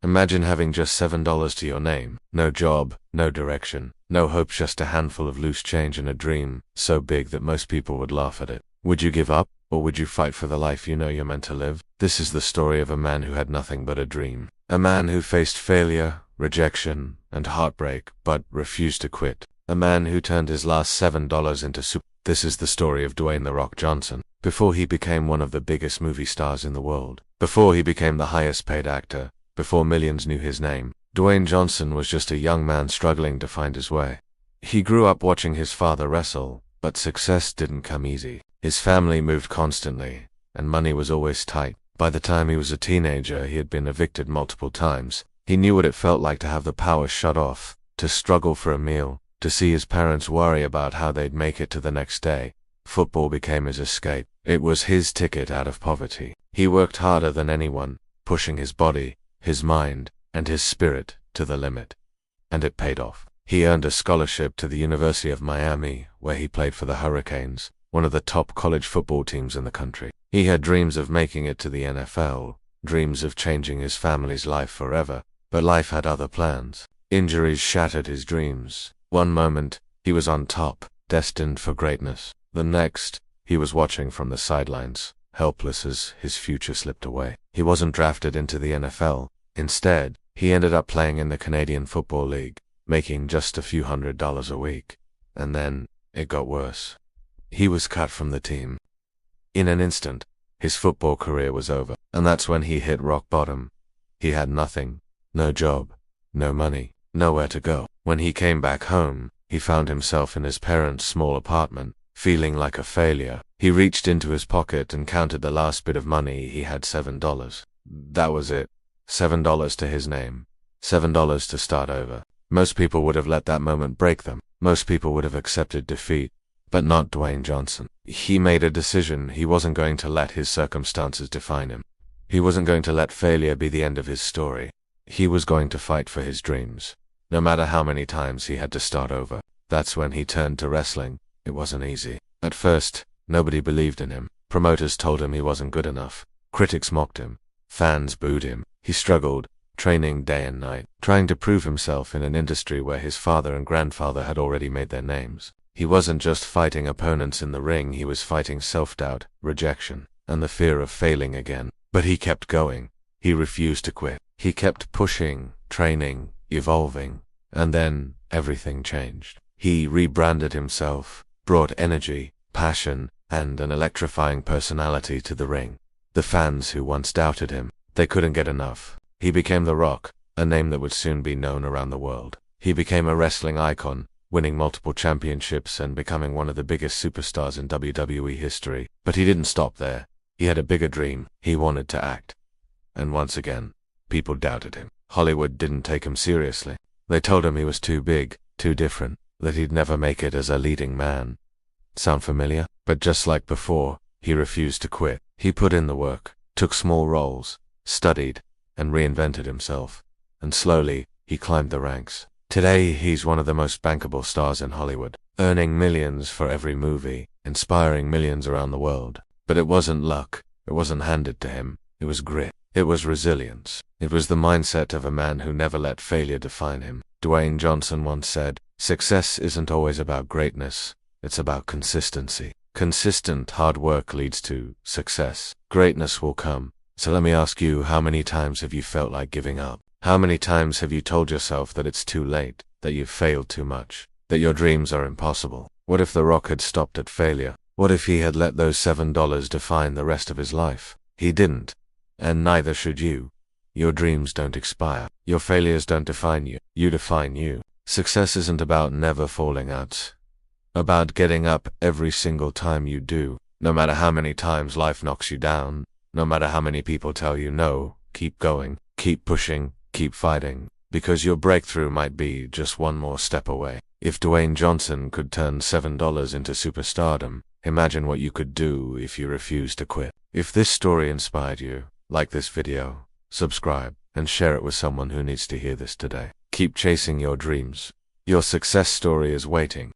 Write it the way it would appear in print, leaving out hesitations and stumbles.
Imagine having just $7 to your name, no job, no direction, no hope, just a handful of loose change and a dream so big that most people would laugh at it. Would you give up, or would you fight for the life you know you're meant to live? This is the story of a man who had nothing but a dream. A man who faced failure, rejection, and heartbreak, but refused to quit. A man who turned his last $7 into super. This is the story of Dwayne The Rock Johnson. Before he became one of the biggest movie stars in the world, before he became the highest paid actor, before millions knew his name, Dwayne Johnson was just a young man struggling to find his way. He grew up watching his father wrestle, but success didn't come easy. His family moved constantly, and money was always tight. By the time he was a teenager, he had been evicted multiple times. He knew what it felt like to have the power shut off, to struggle for a meal, to see his parents worry about how they'd make it to the next day. Football became his escape. It was his ticket out of poverty. He worked harder than anyone, pushing his body, his mind, and his spirit to the limit. And it paid off. He earned a scholarship to the University of Miami, where he played for the Hurricanes, one of the top college football teams in the country. He had dreams of making it to the NFL, dreams of changing his family's life forever, but life had other plans. Injuries shattered his dreams. One moment, he was on top, destined for greatness. The next, he was watching from the sidelines, helpless as his future slipped away. He wasn't drafted into the NFL. Instead, he ended up playing in the Canadian Football League, making just a few $100s a week. And then, it got worse. He was cut from the team. In an instant, his football career was over, and that's when he hit rock bottom. He had nothing, no job, no money, nowhere to go. When he came back home, he found himself in his parents' small apartment, feeling like a failure. He reached into his pocket and counted the last bit of money. He had $7. That was it. $7 to his name. $7 to start over. Most people would have let that moment break them. Most people would have accepted defeat. But not Dwayne Johnson. He made a decision. He wasn't going to let his circumstances define him. He wasn't going to let failure be the end of his story. He was going to fight for his dreams, no matter how many times he had to start over. That's when he turned to wrestling. It wasn't easy. At first, nobody believed in him. Promoters told him he wasn't good enough. Critics mocked him. Fans booed him. He struggled, training day and night, trying to prove himself in an industry where his father and grandfather had already made their names. He wasn't just fighting opponents in the ring, he was fighting self-doubt, rejection, and the fear of failing again. But he kept going. He refused to quit. He kept pushing, training, evolving, and then everything changed. He rebranded himself, brought energy, passion, and an electrifying personality to the ring. The fans who once doubted him, they couldn't get enough. He became The Rock, a name that would soon be known around the world. He became a wrestling icon, winning multiple championships and becoming one of the biggest superstars in WWE history. But he didn't stop there. He had a bigger dream. He wanted to act. And once again, people doubted him. Hollywood didn't take him seriously. They told him he was too big, too different, that he'd never make it as a leading man. Sound familiar? But just like before, he refused to quit. He put in the work, took small roles, studied, and reinvented himself. And slowly, he climbed the ranks. Today, he's one of the most bankable stars in Hollywood, earning millions for every movie, inspiring millions around the world. But it wasn't luck. It wasn't handed to him. It was grit. It was resilience. It was the mindset of a man who never let failure define him. Dwayne Johnson once said, "Success isn't always about greatness. It's about consistency. Consistent hard work leads to success. Greatness will come." So let me ask you, how many times have you felt like giving up? How many times have you told yourself that it's too late, that you've failed too much, that your dreams are impossible? What if The Rock had stopped at failure? What if he had let those $7 define the rest of his life? He didn't. And neither should you. Your dreams don't expire. Your failures don't define you. You define you. Success isn't about never falling out. About getting up every single time you do. No matter how many times life knocks you down. No matter how many people tell you no, keep going, keep pushing, keep fighting. Because your breakthrough might be just one more step away. If Dwayne Johnson could turn $7 into superstardom, imagine what you could do if you refuse to quit. If this story inspired you, like this video, subscribe, and share it with someone who needs to hear this today. Keep chasing your dreams. Your success story is waiting.